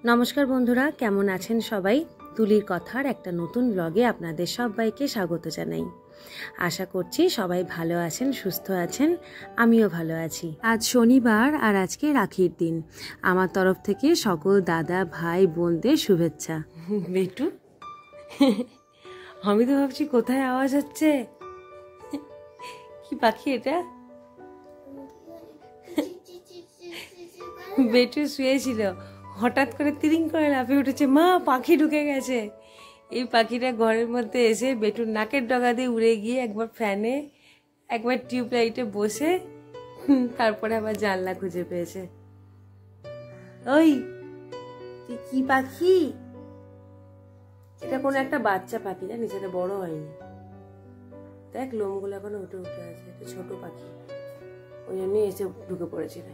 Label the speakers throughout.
Speaker 1: নমস্কার বন্ধুরা, কেমন আছেন সবাই? তুলির কথার একটা নতুন ব্লগে আপনাদের সবাইকে স্বাগত জানাই। আশা করছি সবাই ভালো আছেন, সুস্থ আছেন, আমিও ভালো আছি। আজ শনিবার আর আজকে রাখির দিন। আমার তরফ থেকে সকল দাদা ভাই বোনদের শুভেচ্ছা। বেটু, আমি তো ভাবছি কোথায় আওয়াজ হচ্ছে, কি পাখি এটা? বেটু শুয়েছিল, হঠাৎ করে তিরিং করে লাফিয়ে উঠেছে, মা পাখি ঢুকে গেছে। এই পাখিটা ঘরের মধ্যে এসে বেটুর নাকের ডগা দিয়ে উড়ে গিয়ে একবার ফ্যানে একবার টিউবলাইটে বসে তারপরে আবার জানলা খুঁজে পেয়েছে। ওই তুই কি পাখি? এটা কোনো একটা বাচ্চা পাখি, জানিস, এটা বড় হয়নি। দেখ লোমগুলো এখনো উঠে উঠে আছে, এটা ছোট পাখি, ওই জন্যই এসে ঢুকে পড়েছিল।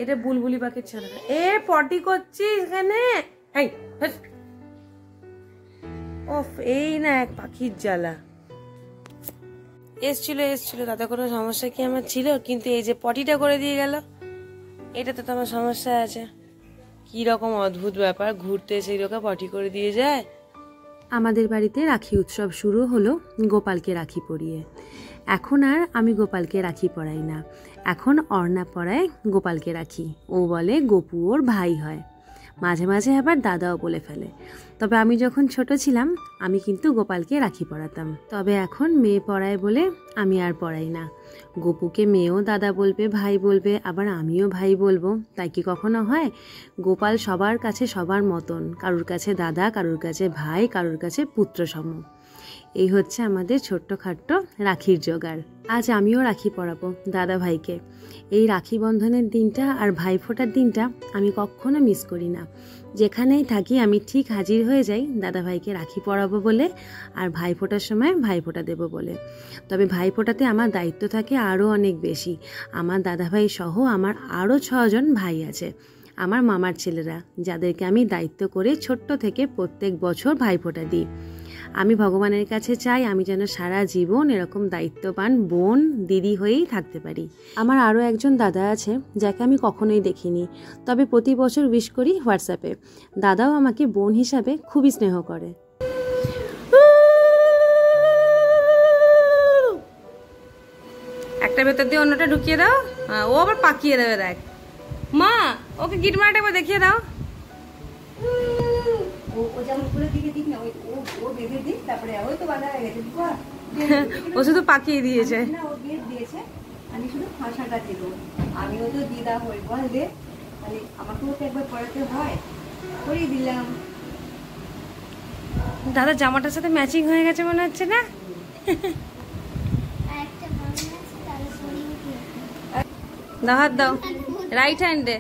Speaker 1: এটা বুলবুলি পাখির ছানা। এ পটি করছিস এখানে? ওফ, এই না এক পাখির জ্বালা। এসছিল তাতে কোনো সমস্যা কি আমার ছিল? কিন্তু এই যে পটিটা করে দিয়ে গেল, এটাতে তো আমার সমস্যা আছে। কি রকম অদ্ভুত ব্যাপার, ঘুরতে এসে এরকম পটি করে দিয়ে যায়। আমাদের বাড়িতে রাখি উৎসব শুরু হলো গোপালকে রাখি পরিয়ে। এখন আর আমি গোপালকে রাখি পরাই না, এখন অর্ণা পরায় গোপালকে রাখি। ও বলে গোপু ওর ভাই হয়, মাঝে মাঝে আবার দাদাও বলে ফেলে। তবে আমি যখন ছোট ছিলাম আমি কিন্তু গোপালকে রাখি পরাতাম। তবে এখন মেয়ে পরায় বলে আমি আর পরাই না। গোপুকে মেয়েও দাদা বলবে, ভাই বলবে, আবার আমিও ভাই বলবো। তাই কি কখনো হয়? গোপাল সবার কাছে সবার মতন, কারুর কাছে দাদা, কারুর কাছে ভাই, কারুর কাছে পুত্র সম। এই হচ্ছে আমাদের ছোট্টখাট্ট রাখির জোগাড়। আজ আমিও রাখি পরাবো দাদা ভাইকে। এই রাখি বন্ধনের দিনটা আর ভাইফোঁটার দিনটা আমি কখনো মিস করি না। যেখানেই থাকি আমি ঠিক হাজির হয়ে যাই দাদা ভাইকে রাখি পরাবো বলে, আর ভাইফোঁটার সময় ভাইফোঁটা দেবো বলে। তবে ভাইফোঁটাতে আমার দায়িত্ব থাকে আরও অনেক বেশি। আমার দাদা ভাই সহ আমার আরও 6 জন ভাই আছে, আমার মামার ছেলেরা, যাদেরকে আমি দায়িত্ব করে ছোট্ট থেকে প্রত্যেক বছর ভাইফোঁটা দিই। আমি ভগবানের কাছে চাই আমি যেন সারা জীবন এরকম দায়িত্ববান বোন দিদি হয়েই থাকতে পারি। আমার আরও একজন দাদা আছে যাকে আমি কখনোই দেখিনি, তবে প্রতি বছর উইশ করি হোয়াটসঅ্যাপে। দাদাও আমাকে বোন হিসাবে খুবই স্নেহ করে। একটা ভেতর দিয়ে অন্যটা ঢুকিয়ে দাও, ও আবার পাকিয়ে দেবে। দেখ মা, ওকে গিট মারাটা একবার দেখিয়ে দাও। ও শুধু পাকিয়ে দিয়েছে।
Speaker 2: আমি শুধু ফাঁসাটা ছিল, আমিও তো দিদা হই বলবে, তাহলে আমাকেও তো একবার পড়াতে হয়, করিয়ে দিলাম।
Speaker 1: দাদা জামাটার সাথে ম্যাচিং হয়ে গেছে মনে হচ্ছে না? দাও হাত দাও, রাইট হ্যান্ডে।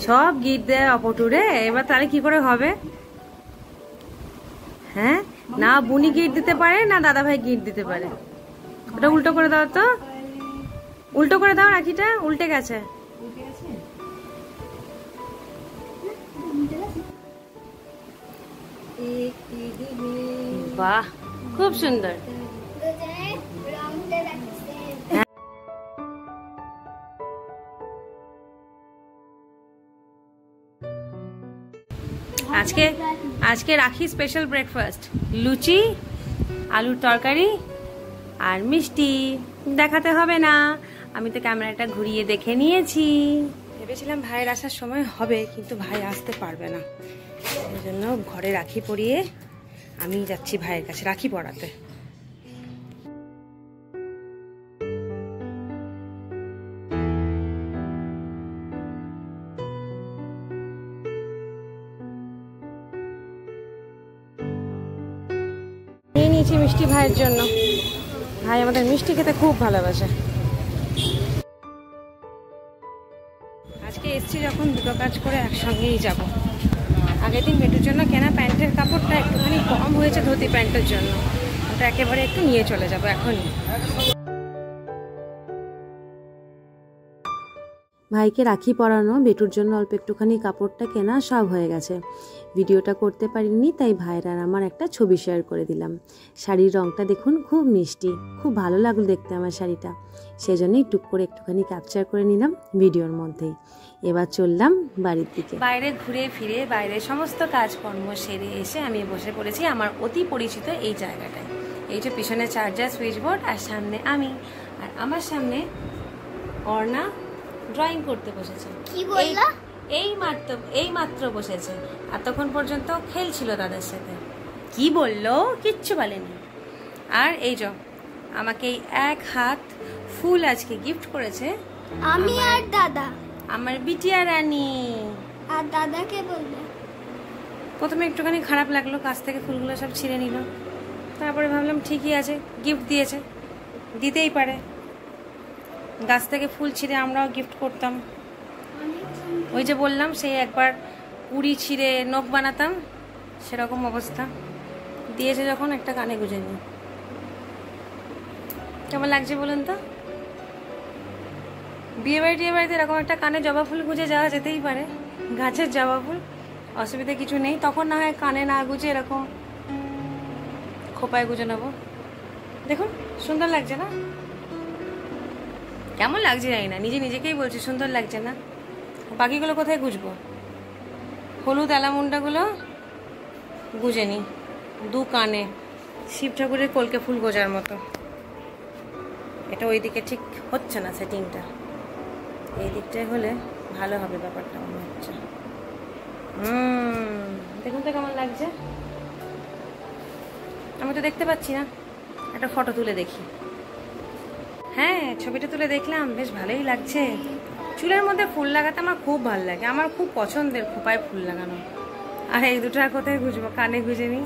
Speaker 1: সব গিট দেয় অপটুরে, এবার তাহলে কি করে হবে? হ্যাঁ, না বুনি গিট দিতে পারে না দাদা ভাই গিট দিতে পারে। ওটা উল্টো করে দাও তো, উল্টো করে দাও, রাখিটা উল্টে গেছে। বাহ, খুব সুন্দর। আজকে রাখি স্পেশাল ব্রেকফাস্ট, লুচি, আলুর তরকারি আর মিষ্টি। দেখাতে হবে না, আমি তো ক্যামেরাটা ঘুরিয়ে দেখে নিয়েছি। ভেবেছিলাম ভাইয়ের আসার সময় হবে, কিন্তু ভাই আসতে পারবে না, এই জন্য ঘরে রাখি পরিয়ে আমি যাচ্ছি ভাইয়ের কাছে রাখি পরাতে। নিয়ে নিয়েছি মিষ্টি ভাইয়ের জন্য, ভাই আমাদের মিষ্টি খেতে খুব ভালোবাসে। আজকে এসছি যখন দুটো কাজ করে একসঙ্গেই যাব। আগের দিন বেটুর জন্য কেনা প্যান্টের কাপড়টা একটুখানি কম হয়েছে ধুতি প্যান্টের জন্য, ওটা একেবারে একটু নিয়ে চলে যাব এখনই।
Speaker 3: ভাইকে রাখি পরানো, বেটুর জন্য অল্প একটুখানি কাপড়টা কেনা, সব হয়ে গেছে। ভিডিওটা করতে পারিনি, তাই ভাইয়ের আর আমার একটা ছবি শেয়ার করে দিলাম। শাড়ির রঙটা দেখুন, খুব মিষ্টি, খুব ভালো লাগলো দেখতে আমার শাড়িটা, সেজন্যই টুক করে একটুখানি ক্যাপচার করে নিলাম ভিডিওর মধ্যেই। এবার চললাম বাড়ির দিকে।
Speaker 1: বাইরে ঘুরে ফিরে বাইরে সমস্ত কাজকর্ম সেরে এসে আমি বসে পড়েছি আমার অতি পরিচিত এই জায়গাটায়। এই যে পিছনে চার্জার, সুইচ বোর্ড, আর সামনে আমি, আর আমার সামনে অর্ণা ড্রয়িং করতে বসেছে।
Speaker 4: কি বললা?
Speaker 1: এই মাত্র বসেছে, এতক্ষণ পর্যন্ত খেলছিল তাদের সাথে। কি বললো? কিচ্ছু বলেনি। আর এই যে আমাকে এই এক হাত ফুল আজকে গিফট করেছে
Speaker 4: আমি আর দাদা।
Speaker 1: আমার বিটিয়া রানী।
Speaker 4: আর দাদাকে বলবে।
Speaker 1: প্রথমে একটুখানি খারাপ লাগলো, কাছ থেকে ফুলগুলো সব ছিঁড়ে নিল। তারপরে ভাবলাম ঠিকই আছে, গিফট দিয়েছে, দিতেই পারে। গাছ থেকে ফুল ছিঁড়ে আমরাও গিফট করতাম। ওই যে বললাম, সেই একবার কুড়ি ছিঁড়ে নখ বানাতাম, সেরকম অবস্থা। দিয়েছে যখন, একটা কানে গুঁজে নি। কেমন লাগছে বলুন তো? বিয়ে বাড়িতে এরকম একটা কানে জবা ফুল গুঁজে যাওয়া যেতেই পারে। গাছের জবা ফুল, অসুবিধা কিছু নেই। তখন না হয় কানে না গুঁজে এরকম খোপায় গুঁজে নেবো। দেখুন সুন্দর লাগছে না? কেমন লাগছে জানি না, নিজেকেই বলছি সুন্দর লাগছে না। বাকিগুলো কোথায় গুঁজবো? হলুদ অ্যালামুন্ডাগুলো গুঁজে নি দু কানে, শিব ঠাকুরের কলকে ফুল গোজার মতো। এটা ওই দিকে ঠিক হচ্ছে না সেটিংটা, এই দিকটায় হলে ভালো হবে ব্যাপারটা মনে হচ্ছে। দেখুন তো কেমন লাগছে। আমি তো দেখতে পাচ্ছি না, একটা ফটো তুলে দেখি। হ্যাঁ, ছবিটা তুলে দেখলাম, বেশ ভালোই লাগছে। চুলের মধ্যে ফুল লাগাতে আমার খুব ভালো লাগে, আমার খুব পছন্দের খোপায় ফুল লাগানো। আর এই দুটো আর কোথায় গুঁজবো? কানে গুঁজে নি।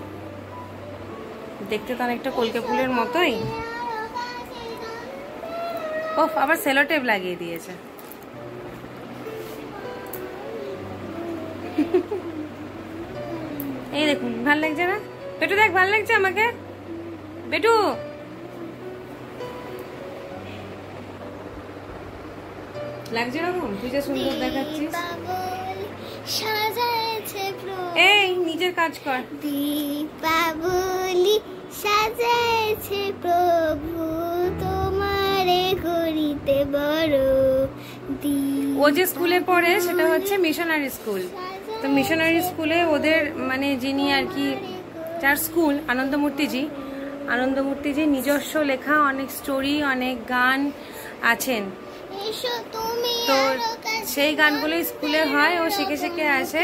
Speaker 1: দেখতে তো অনেকটা কলকে ফুলের মতোই। ওফ, আবার সেলো টেপ লাগিয়ে দিয়েছে। এই দেখুন, ভাল লাগছে না? বেটু দেখ, ভাল লাগছে আমাকে? বেটু লাগছে এরকম? তুই যে সুন্দর দেখাচ্ছিস। এই নিজের কাজ কর।
Speaker 4: দীপাবলি সাজাইছে প্রভু তোমারে করিতে বড়।
Speaker 1: ও যে স্কুলে পড়ে সেটা হচ্ছে মিশনারি স্কুল। তো মিশনারি স্কুলে ওদের মানে যিনি আর কি, যার স্কুল, আনন্দমূর্তিজি নিজস্ব লেখা অনেক স্টোরি, অনেক গান আছেন। তো সেই গানগুলো স্কুলে হয়, ও শিখে শিখে আসে,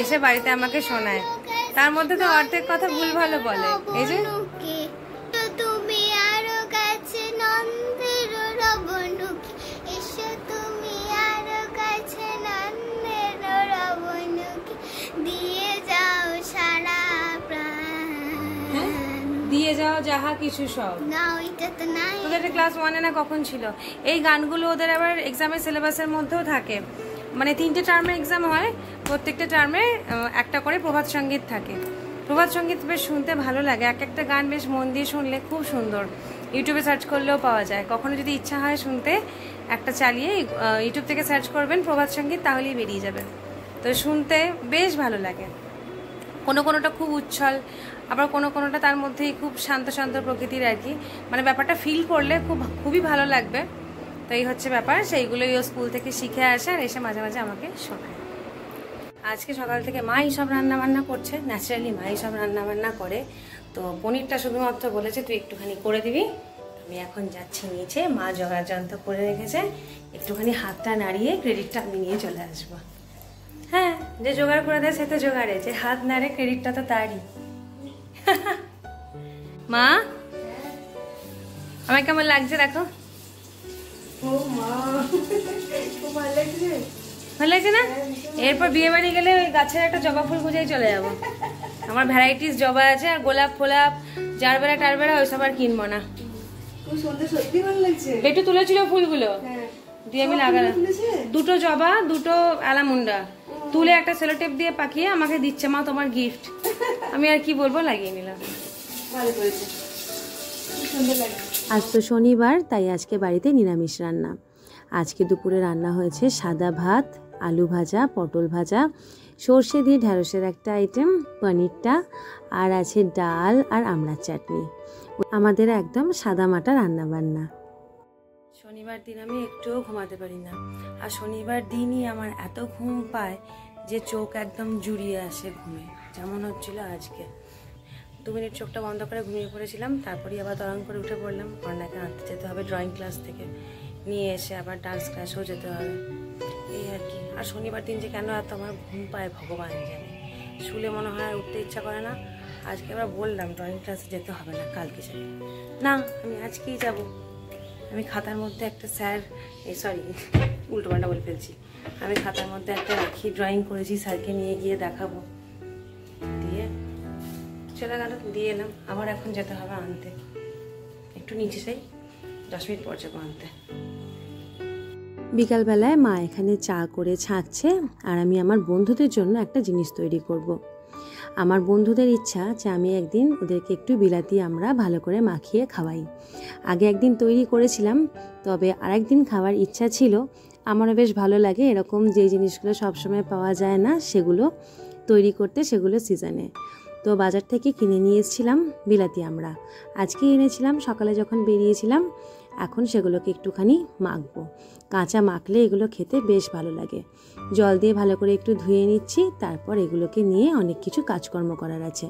Speaker 1: এসে বাড়িতে আমাকে শোনায়। তার মধ্যে তো অর্ধেক কথা ভুল ভালো বলে। এই যে
Speaker 4: তুমি আরো কাছে নন্দের রবনুকি, এসো তুমি আরো কাছে নন্দের রবনুকি, দিয়ে যাও সারা প্রাণ,
Speaker 1: দিয়ে যাও যাহা কিছু সব।
Speaker 4: না ওইটা তো নাই।
Speaker 1: তোদের ক্লাস 1-এ না কখন ছিল? এই গানগুলো ওদের আবার এক্সামের সিলেবাসের মধ্যেও থাকে। মানে 3টে টার্মের এক্সাম হয়, প্রত্যেকটা টার্মে একটা করে প্রভাত সঙ্গীত থাকে। প্রভাত সঙ্গীত বেশ শুনতে ভালো লাগে, এক একটা গান বেশ মন দিয়ে শুনলে খুব সুন্দর। ইউটিউবে সার্চ করলেও পাওয়া যায়। কখনো যদি ইচ্ছা হয় শুনতে, একটা চালিয়ে ইউটিউব থেকে সার্চ করবেন প্রভাত সঙ্গীত, তাহলেই বেরিয়ে যাবে। তো শুনতে বেশ ভালো লাগে। কোনোটা খুব উচ্ছল, আবার কোনোটা তার মধ্যেই খুব শান্ত শান্ত প্রকৃতির আর কি। মানে ব্যাপারটা ফিল করলে খুবই ভালো লাগবে। তো এই হচ্ছে ব্যাপার, সেইগুলোই ও স্কুল থেকে শিখে আসে আর এসে মাঝে মাঝে আমাকে শোনায়। আজকে সকাল থেকে মাই সব রান্নাবান্না করছে, ন্যাচারালি মাই সব রান্নাবান্না করে। তো পনিরটা শুধুমাত্র বলেছে তুই একটুখানি করে দিবি। আমি এখন যাচ্ছি নিচে, মা জোগাড় যন্ত্র করে রেখেছে, একটুখানি হাতটা নাড়িয়ে ক্রেডিটটা আমি নিয়ে চলে আসবো। হ্যাঁ, যে জোগাড় করে দেয় সে তো জোগাড়ে, যে হাত নাড়ে ক্রেডিটটা তো তারই। মা, আমার কেমন লাগছে দেখো? ভালো লাগছে না? এরপর বিয়ে বাড়ি গেলে ওই গাছের একটা জবা ফুল গুঁজেই চলে যাবো। আমার ভ্যারাইটিস জবা আছে, আর গোলাপ ফোলাপ জারবেরা টারবেরা ওইসব আর কিনবো না। একটু তুলেছিল ফুলগুলো দিয়ে আমি লাগালাম, দুটো জবা, দুটো অ্যালামুন্ডা তুলে একটা সেলো টেপ দিয়ে পাকিয়ে আমাকে দিচ্ছে, মা তোমার গিফট। আমি আর কি বলবো, লাগিয়ে নিলাম।
Speaker 3: আজ তো শনিবার, তাই আজকে বাড়িতে নিরামিষ রান্না। আজকে দুপুরে রান্না হয়েছে সাদা ভাত, আলু ভাজা, পটল ভাজা, সর্ষে দিয়ে ঢ্যাঁড়সের একটা আইটেম, পনিরটা, আর আছে ডাল আর আমড়ার চাটনি। আমাদের একদম সাদা মাটা রান্না বান্না।
Speaker 1: শনিবার দিন আমি একটুও ঘুমাতে পারি না, আর শনিবার দিনই আমার এত ঘুম পায় যে চোখ একদম জুড়িয়ে আসে ঘুমে, যেমন হচ্ছিল আজকে। 2 মিনিট চোখটা বন্ধ করে ঘুমিয়ে পড়েছিলাম, তারপরেই আবার তরং করে উঠে পড়লাম। অর্ণাকে আনতে যেতে হবে ড্রয়িং ক্লাস থেকে, নিয়ে এসে আবার ডান্স ক্লাসেও যেতে হবে, এই আর কি। আর শনিবার দিন যে কেন এত আমার ঘুম পায় ভগবান জানে, শুলে মনে হয় উঠতে ইচ্ছা করে না। আজকে আবার বললাম ড্রয়িং ক্লাসে যেতে হবে না, কালকে যাই। না, আমি আজকেই যাব। আমি খাতার মধ্যে একটা উল্টোপাল্টা বলে ফেলছি। আমি খাতার মধ্যে একটা রাখি ড্রয়িং করেছি, স্যারকে নিয়ে গিয়ে দেখাবো। দিয়ে চলে গেল, দিয়ে এলাম। আবার এখন যেতে হবে আনতে, একটু নিচে যাই, 10 মিনিট পর যাবো আনতে।
Speaker 3: বিকালবেলায় মা এখানে চা করে ছাঁকছে, আর আমি আমার বন্ধুদের জন্য একটা জিনিস তৈরি করব। আমার বন্ধুদের ইচ্ছা যে আমি একদিন ওদেরকে একটু বিলাতি আমরা ভালো করে মাখিয়ে খাওয়াই। আগে একদিন তৈরি করেছিলাম, তবে আরেকদিন খাওয়ার ইচ্ছা ছিল। আমারও বেশ ভালো লাগে এরকম যে জিনিসগুলো সবসময় পাওয়া যায় না সেগুলো তৈরি করতে, সেগুলো সিজনে। তো বাজার থেকে কিনে নিয়ে এসেছিলাম বিলাতি আমরা, আজকে এনেছিলাম সকালে যখন বেরিয়েছিলাম। এখন সেগুলোকে একটুখানি মাখবো। কাঁচা মাখলে এগুলো খেতে বেশ ভালো লাগে। জল দিয়ে ভালো করে একটু ধুয়ে নিচ্ছি, তারপর এগুলোকে নিয়ে অনেক কিছু কাজকর্ম করার আছে।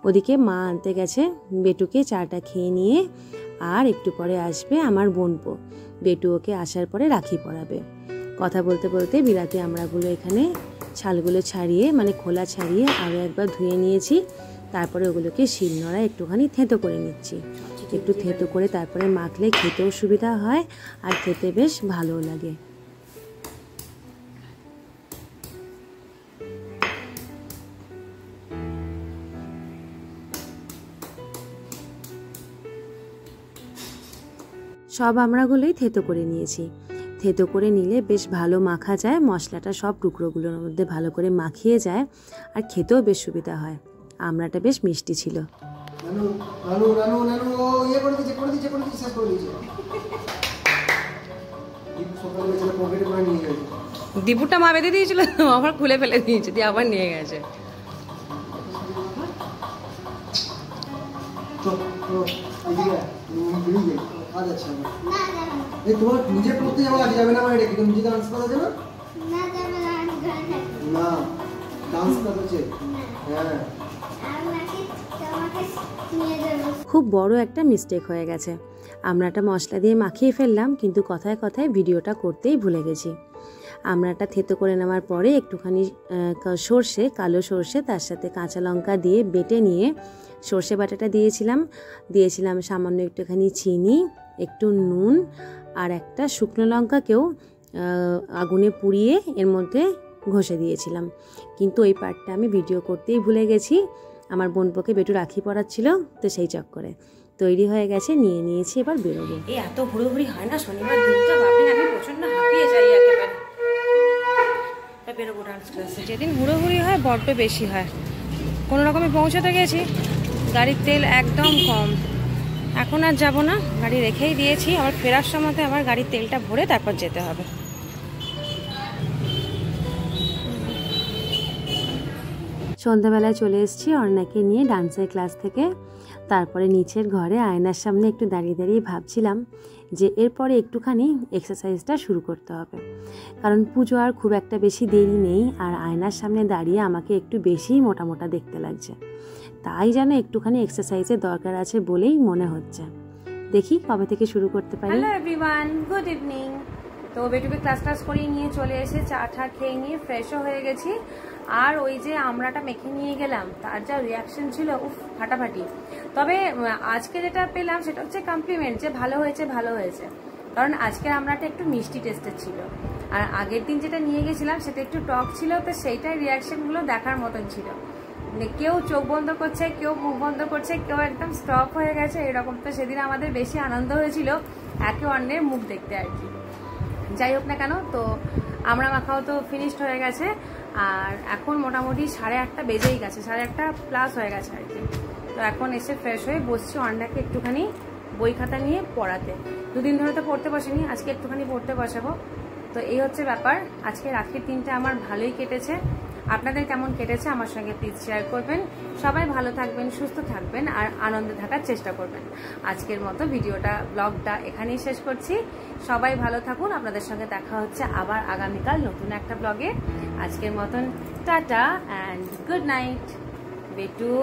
Speaker 3: ওদিকে মা আনতে গেছে, বেটুকে চাটা খেয়ে নিয়ে আর একটু পরে আসবে আমার বোনপো। বেটু ওকে আসার পরে রাখি পরাবে। কথা বলতে বলতে বিলাতি আমড়াগুলো এখানে ছালগুলো ছাড়িয়ে, মানে খোলা ছাড়িয়ে আরও একবার ধুয়ে নিয়েছি। তারপরে ওগুলোকে শিলনোড়ায় একটুখানি থেঁতো করে নিচ্ছি। একটু থেঁতো করে তারপরে মাখলে খেতেও সুবিধা হয়, আর খেতে বেশ ভালোও লাগে। সব আমড়াগুলোই থেঁতো করে নিয়েছি। থেঁতো করে নিলে বেশ ভালো মাখা যায়, মশলাটা সব টুকরোগুলোর মধ্যে ভালো করে মাখিয়ে যায়, আর খেতেও বেশ সুবিধা হয়। আমড়াটা বেশ মিষ্টি ছিল।
Speaker 1: দীপুটা মা বেঁধে দিয়েছিল, আবার খুলে ফেলে দিয়েছে, দিয়ে আবার নিয়ে গেছে।
Speaker 5: তোমার নিজে পড়তে যাওয়া যাবে না, মানে কি নিজে ডান্স করা যাবে না? ডান্স করা হচ্ছে, হ্যাঁ।
Speaker 3: খুব বড় একটা মিস্টেক হয়ে গেছে। আমড়াটা মশলা দিয়ে মাখিয়ে ফেললাম, কিন্তু কথায় কথায় ভিডিওটা করতেই ভুলে গেছি। আমড়াটা থেতো করে নেওয়ার পরে একটুখানি সর্ষে, কালো সর্ষে, তার সাথে কাঁচা লঙ্কা দিয়ে বেটে নিয়ে সর্ষে বাটাটা দিয়েছিলাম সামান্য একটুখানি চিনি, একটু নুন, আর একটা শুকনো লঙ্কাকেও আগুনে পুড়িয়ে এর মধ্যে ঘষে দিয়েছিলাম। কিন্তু ওই পার্টটা আমি ভিডিও করতেই ভুলে গেছি। আমার বোনপোকে বেটু রাখি পরাচ্ছিল, তো সেই চক্করে তৈরি হয়ে গেছে, নিয়ে নিয়েছি, এবার বেরোবো।
Speaker 1: এই এত হুড়োহুড়ি হয় না শনিবার দিনটা, বাপরে আমি প্রচন্ড হাঁপিয়ে যাই একেবারে। বেরোবো ডান্স ক্লাসে। যেদিন হুড়োহুড়ি হয় বড্ড বেশি হয়। কোনো রকমে পৌঁছাতে গেছি, গাড়ির তেল একদম কম। এখন আর যাবো না, গাড়ি রেখেই দিয়েছি। আবার ফেরার সময়তে আবার গাড়ির তেলটা ভরে তারপর যেতে হবে।
Speaker 3: সন্ধ্যাবেলায় চলে এসেছি অর্ণাকে নিয়ে ডান্সের ক্লাস থেকে। তারপরে নিচের ঘরে আয়নার সামনে একটু দাঁড়িয়ে দাঁড়িয়ে ভাবছিলাম যে এরপরে একটুখানি এক্সারসাইজটা শুরু করতে হবে, কারণ পুজো আর খুব একটা বেশি দেরি নেই, আর আয়নার সামনে দাঁড়িয়ে আমাকে একটু বেশিই মোটা মোটা দেখতে লাগছে। তাই যেন একটুখানি এক্সারসাইজের দরকার আছে বলেই মনে হচ্ছে। দেখি কবে থেকে শুরু করতে পারি।
Speaker 1: Hello everyone, good evening. তো বেটুকে ক্লাস করিয়ে নিয়ে চলে এসে চা খেয়ে নিয়ে ফ্রেশও হয়ে গেছি। আর ওই যে আমড়াটা মেখে নিয়ে গেলাম, তার যা রিয়াকশন ছিল, উফ ফাটাফাটি। তবে আজকে যেটা পেলাম সেটা হচ্ছে কমপ্লিমেন্ট, যে ভালো হয়েছে। কারণ আজকের আমড়াটা একটু মিষ্টি টেস্টের ছিল, আর আগের দিন যেটা নিয়ে গেছিলাম সেটা একটু টক ছিল। তো সেইটাই রিয়াকশনগুলো দেখার মতন ছিল। কেউ চোখ বন্ধ করছে, কেউ মুখ বন্ধ করছে, কেউ একদম স্টপ হয়ে গেছে, এরকম। তো সেদিন আমাদের বেশি আনন্দ হয়েছিল একে অন্যের মুখ দেখতে আর কি। যাই হোক না কেন, তো আমড়া মাখাও তো ফিনিশড হয়ে গেছে। আর এখন মোটামুটি 8:30 বেজেই গেছে, 8:30+ হয়ে গেছে আর কি। তো এখন এসে ফ্রেশ হয়ে বসছি, অন্ডাকে একটুখানি
Speaker 3: বই খাতা নিয়ে পড়াতে। দুদিন ধরে তো পড়তে বসেনি, আজকে একটুখানি পড়তে বসাবো। তো এই হচ্ছে ব্যাপার। আজকে রাখির দিনটা আমার ভালোই কেটেছে। আপনাদের কেমন কেটেছে আমার সঙ্গে প্লিজ শেয়ার করবেন। সবাই ভালো থাকবেন, সুস্থ থাকবেন আর আনন্দে থাকার চেষ্টা করবেন। আজকের মতো ব্লগটা এখানেই শেষ করছি। সবাই ভালো থাকুন। আপনাদের সঙ্গে দেখা হচ্ছে আবার আগামীকাল নতুন একটা ব্লগে। আজকের মতন টাটা অ্যান্ড গুড নাইট। বেটু।